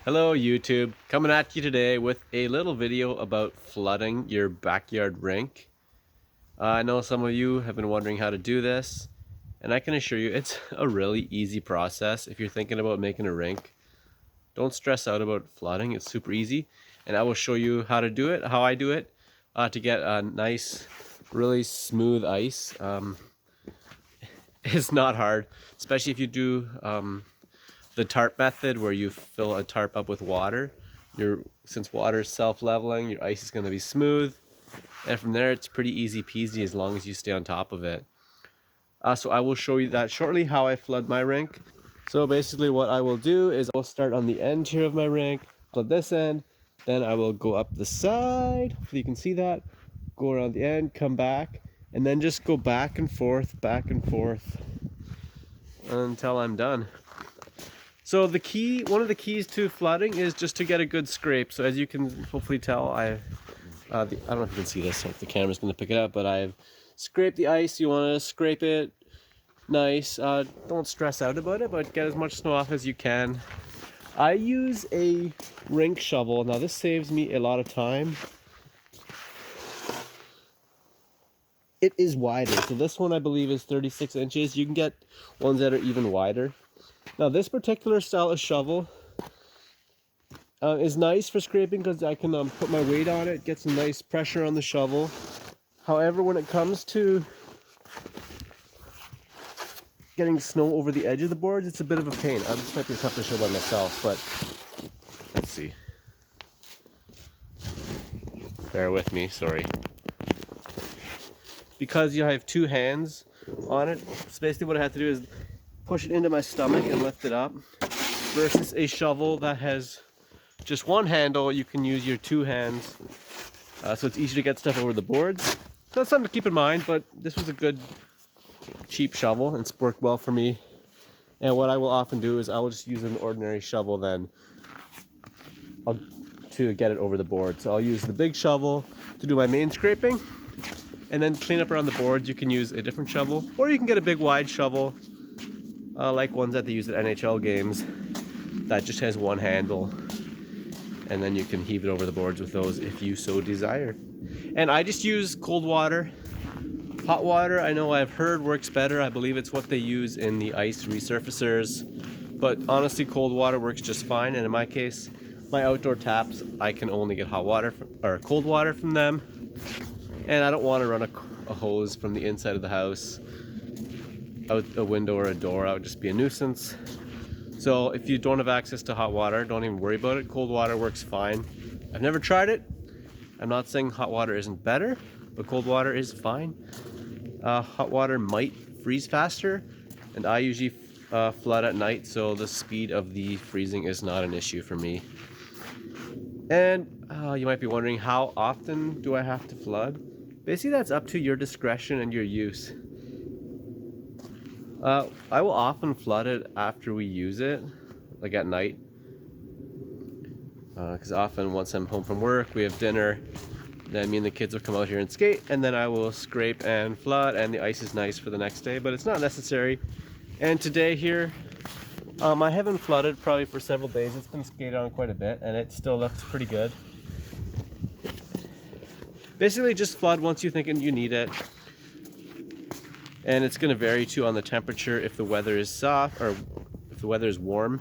Hello YouTube, coming at you today with a little video about flooding your backyard rink. I know some of you have been wondering how to do this, and I can assure you it's a really easy process if you're thinking about making a rink. Don't stress out about flooding, it's super easy, and I will show you how to do it, how I do it, to get a nice, really smooth ice. It's not hard, especially if you do the tarp method where you fill a tarp up with water. Since water is self-leveling, your ice is going to be smooth, and from there it's pretty easy peasy as long as you stay on top of it. So I will show you that shortly, how I flood my rink. So basically what I will do is I'll start on the end here of my rink, flood this end, then I will go up the side, hopefully you can see that, go around the end, come back, and then just go back and forth until I'm done. So one of the keys to flooding is just to get a good scrape. So as you can hopefully tell, I don't know if you can see this, if the camera's going to pick it up, but I've scraped the ice. You want to scrape it nice. Don't stress out about it, but get as much snow off as you can. I use a rink shovel. Now this saves me a lot of time. It is wider. So this one I believe is 36 inches. You can get ones that are even wider. Now this particular style of shovel is nice for scraping because I can put my weight on it, get some nice pressure on the shovel. However, when it comes to getting snow over the edge of the boards, it's a bit of a pain. This might be tough to show by myself, but let's see. Bear with me, sorry. Because you have two hands on it, so basically what I have to do is push it into my stomach and lift it up, versus a shovel that has just one handle. You can use your two hands, so it's easier to get stuff over the boards. So that's something to keep in mind, but this was a good cheap shovel and it's worked well for me. And what I will often do is I will just use an ordinary shovel then to get it over the board. So I'll use the big shovel to do my main scraping, and then clean up around the boards. You can use a different shovel, or you can get a big wide shovel, like ones that they use at NHL games, that just has one handle, and then you can heave it over the boards with those if you so desire. And I just use cold water. Hot water, I know I've heard works better. I believe it's what they use in the ice resurfacers, but honestly cold water works just fine. And in my case, my outdoor taps, I can only get hot water or cold water from them, and I don't want to run a hose from the inside of the house out a window or a door. That would just be a nuisance. So if you don't have access to hot water, don't even worry about it. Cold water works fine. I've never tried it. I'm not saying hot water isn't better, but cold water is fine. Hot water might freeze faster, and I usually flood at night, so the speed of the freezing is not an issue for me. And you might be wondering, how often do I have to flood? Basically, that's up to your discretion and your use. I will often flood it after we use it, like at night. Because often once I'm home from work, we have dinner, then me and the kids will come out here and skate, and then I will scrape and flood, and the ice is nice for the next day, but it's not necessary. And today here, I haven't flooded probably for several days. It's been skated on quite a bit, and it still looks pretty good. Basically, just flood once you think you need it. And it's going to vary too on the temperature. If the weather is soft, or if the weather is warm,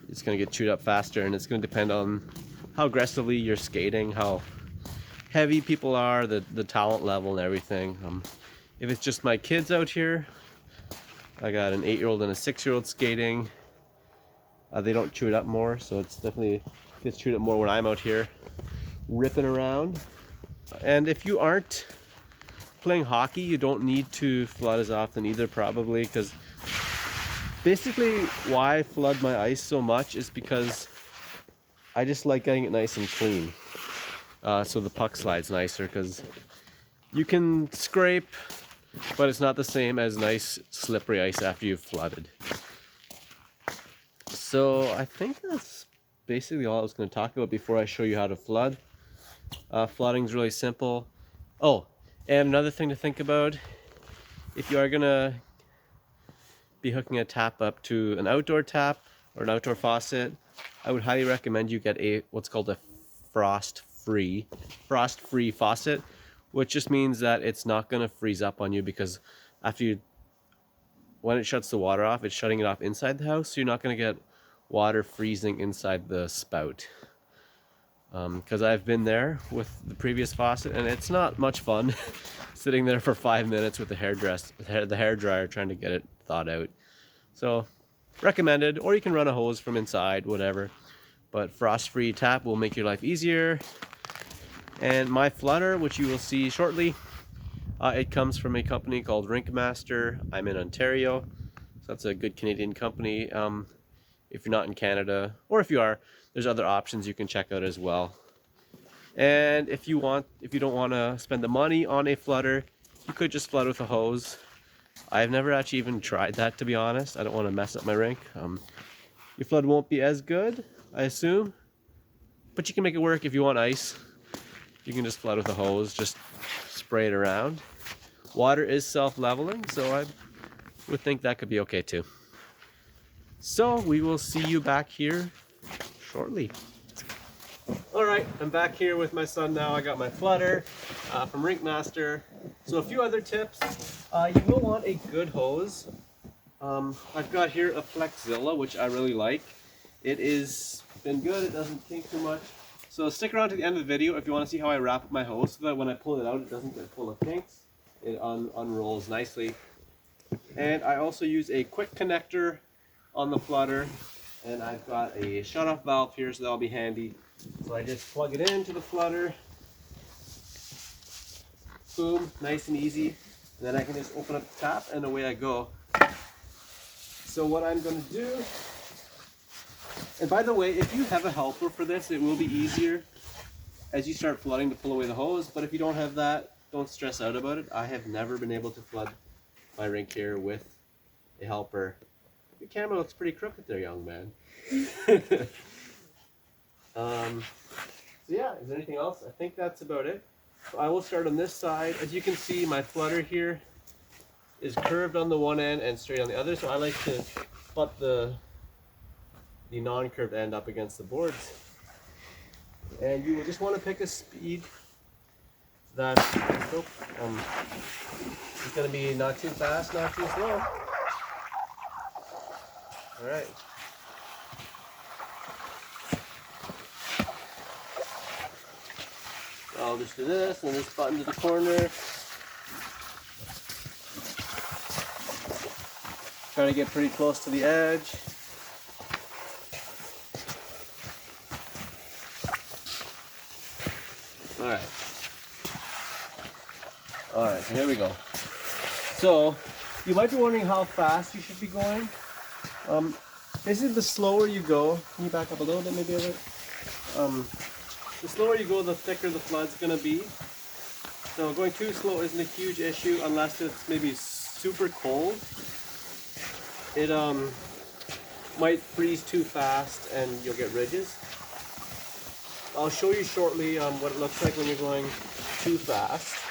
it's going to get chewed up faster, and it's going to depend on how aggressively you're skating, how heavy people are, the talent level and everything. If it's just my kids out here, I got an 8-year-old and a 6-year-old skating, they don't chew it up more, so it's definitely gets chewed up more when I'm out here ripping around. And if you aren't playing hockey, you don't need to flood as often either, probably, because basically why I flood my ice so much is because I just like getting it nice and clean, so the puck slides nicer, because you can scrape, but it's not the same as nice slippery ice after you've flooded. So I think that's basically all I was going to talk about before I show you how to flood. Flooding is really simple. Oh, and another thing to think about, if you are going to be hooking a tap up to an outdoor tap or an outdoor faucet, I would highly recommend you get a what's called a frost-free faucet, which just means that it's not going to freeze up on you, because when it shuts the water off, it's shutting it off inside the house, so you're not going to get water freezing inside the spout. Because I've been there with the previous faucet, and it's not much fun sitting there for 5 minutes with the hair dryer trying to get it thawed out. So recommended, or you can run a hose from inside, whatever. But frost-free tap will make your life easier. And my flutter, which you will see shortly, it comes from a company called Rink. I'm in Ontario, so that's a good Canadian company. If you're not in Canada, or if you are, there's other options you can check out as well. And if you don't want to spend the money on a flutter, you could just flood with a hose. I've never actually even tried that, to be honest. I don't want to mess up my rink. Your flood won't be as good, I assume, but you can make it work. If you want ice, you can just flood with a hose, just spray it around. Water is self-leveling, so I would think that could be okay too. So we will see you back here shortly. Alright, I'm back here with my son now. I got my flutter from Rink. So a few other tips. You will want a good hose. I've got here a Flexzilla, which I really like. It is been good, it doesn't kink too much. So stick around to the end of the video if you want to see how I wrap up my hose, so that when I pull it out, it doesn't get full of kinks. It unrolls nicely. And I also use a quick connector on the flutter, and I've got a shut-off valve here, so that'll be handy. So I just plug it into the flutter. Boom, nice and easy. And then I can just open up the tap, and away I go. So what I'm going to do, and by the way, if you have a helper for this, it will be easier as you start flooding to pull away the hose. But if you don't have that, don't stress out about it. I have never been able to flood my rink here with a helper. Your camera looks pretty crooked there, young man. So yeah, is there anything else? I think that's about it. So I will start on this side. As you can see, my flutter here is curved on the one end and straight on the other, so I like to butt the non-curved end up against the boards. And you will just want to pick a speed that is going to be not too fast, not too slow. Alright. I'll just do this and this button to the corner. Try to get pretty close to the edge. Alright, so here we go. So, you might be wondering how fast you should be going. Basically, the slower you go, can you back up a little bit maybe a bit? The slower you go, the thicker the flood's going to be. So going too slow isn't a huge issue unless it's maybe super cold. It might freeze too fast and you'll get ridges. I'll show you shortly what it looks like when you're going too fast.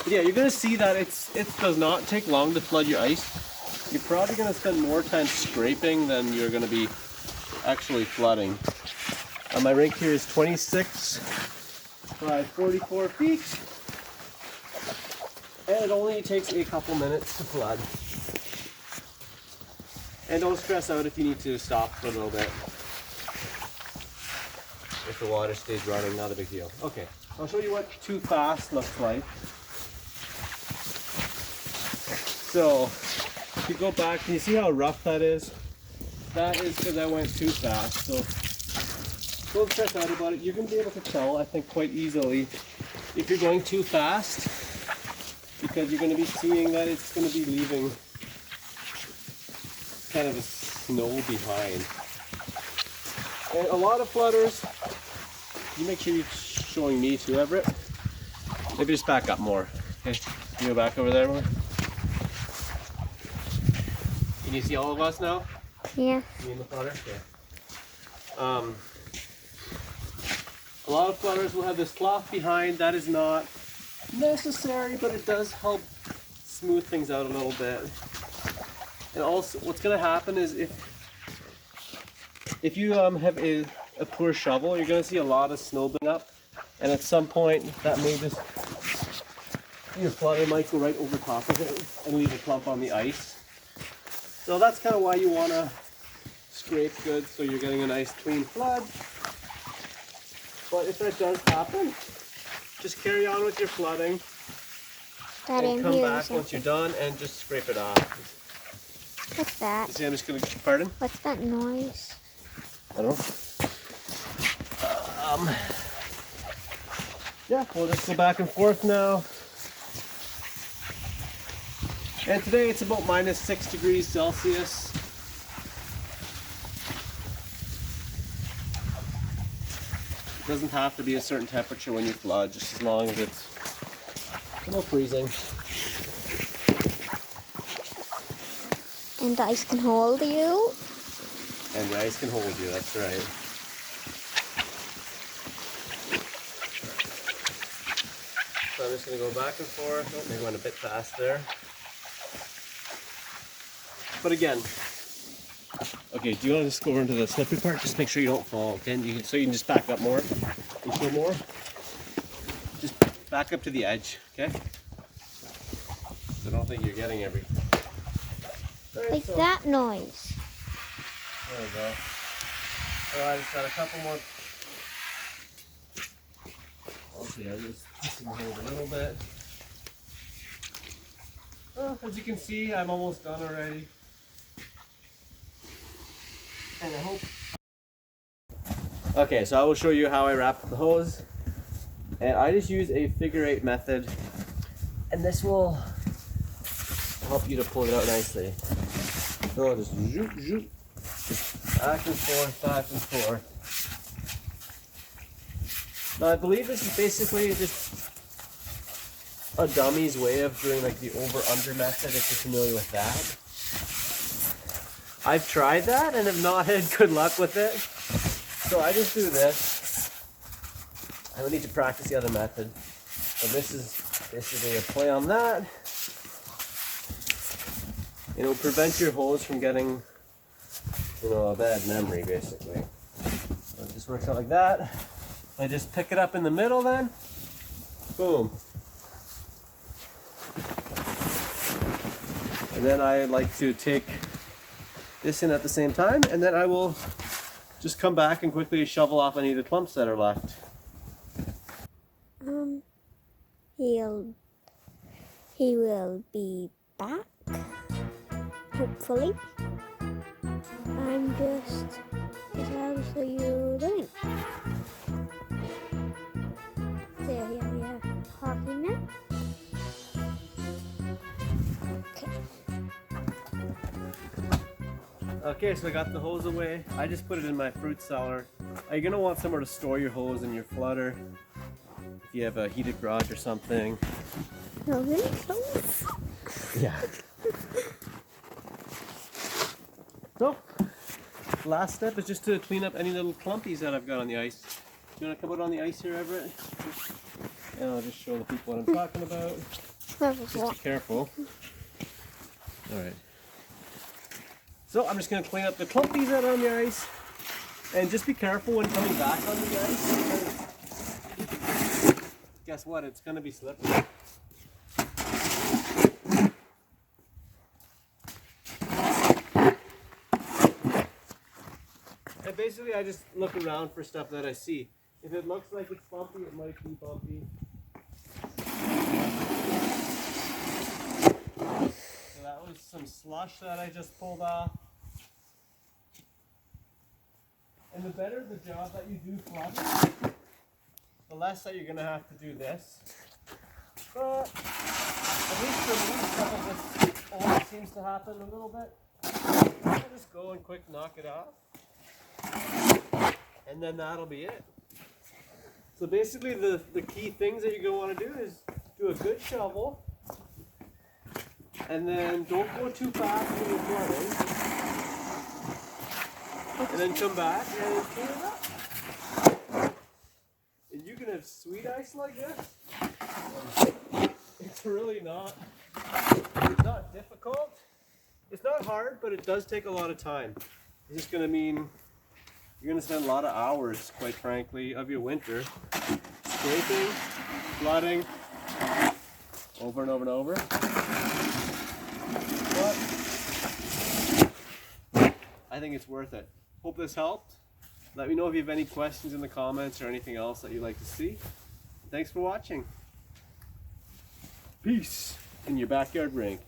But yeah, you're going to see that it does not take long to flood your ice. You're probably going to spend more time scraping than you're going to be actually flooding. My rink here is 26 by 44 feet, and it only takes a couple minutes to flood. And don't stress out if you need to stop for a little bit. If the water stays running, not a big deal. Okay, I'll show you what too fast looks like. So, if you go back, can you see how rough that is? That is because I went too fast. So, don't stress out about it. You're going to be able to tell, I think, quite easily if you're going too fast, because you're going to be seeing that it's going to be leaving kind of a snow behind. And a lot of flooders, you make sure you're showing me too, Everett. Maybe just back up more. Okay, can you go back over there more? Can you see all of us now? Yeah. Me and the flutter? Okay. A lot of flutters will have this cloth behind. That is not necessary, but it does help smooth things out a little bit. And also, what's going to happen is if if you have a poor shovel, you're going to see a lot of snow building up, and at some point that may just, your flutter might go right over top of it and leave a clump on the ice. So that's kind of why you want to scrape good so you're getting a nice clean flood. But if that does happen, just carry on with your flooding and come back once you're done and just scrape it off. What's that? See, I'm just going to, pardon? What's that noise? I don't know. Yeah, we'll just go back and forth now. And today it's about -6 degrees Celsius. It doesn't have to be a certain temperature when you flood, just as long as it's a little freezing. And the ice can hold you? And the ice can hold you, that's right. So I'm just going to go back and forth. Oh, maybe went a bit fast there. But again, okay, do you want to just go over into the slippery part? Just make sure you don't fall, okay? So you can just back up more and show more. Just back up to the edge, okay? I don't think you're getting everything. Right, Like so, that noise. There we go. Alright, I just got a couple more. Okay, I just hold a little bit. Oh, as you can see, I'm almost done already. And I hope. Okay, so I will show you how I wrap the hose. And I just use a figure-8 method. And this will help you to pull it out nicely. So I'll just zoop, zoop. Just back and forth, back and forth. Now I believe this is basically just a dummy's way of doing like the over-under method, if you're familiar with that. I've tried that and have not had good luck with it. So I just do this. I would need to practice the other method. But this is basically a play on that. It will prevent your hose from getting, a bad memory basically. So it just works out like that. I just pick it up in the middle then. Boom. And then I like to take this in at the same time, and then I will just come back and quickly shovel off any of the clumps that are left. He will be back, hopefully. I'm just, how's you doing? There, here we are talking now. Okay, so I got the hose away. I just put it in my fruit cellar. You're gonna want somewhere to store your hose and your flutter. If you have a heated garage or something. Oh, really close? Yeah. So, last step is just to clean up any little clumpies that I've got on the ice. Do you want to come out on the ice here, Everett? And I'll just show the people what I'm talking about. Just be careful. Alright. So I'm just going to clean up the clumpies that are on the ice. And just be careful when coming back on the ice. Guess what? It's going to be slippery. And basically I just look around for stuff that I see. If it looks like it's bumpy, it might be bumpy. So that was some slush that I just pulled off. And the better the job that you do flush, the less that you're going to have to do this. But at least for me, some of this always seems to happen a little bit. I just go and quick knock it off. And then that'll be it. So basically the key things that you're going to want to do is do a good shovel. And then don't go too fast when you're flooding. And then come back and clean it up. And you can have sweet ice like this. It's really not difficult. It's not hard, but it does take a lot of time. It's just going to mean You're gonna spend a lot of hours, quite frankly, of your winter scraping, flooding, over and over and over. But I think it's worth it. Hope this helped. Let me know if you have any questions in the comments or anything else that you'd like to see. Thanks for watching. Peace in your backyard rink.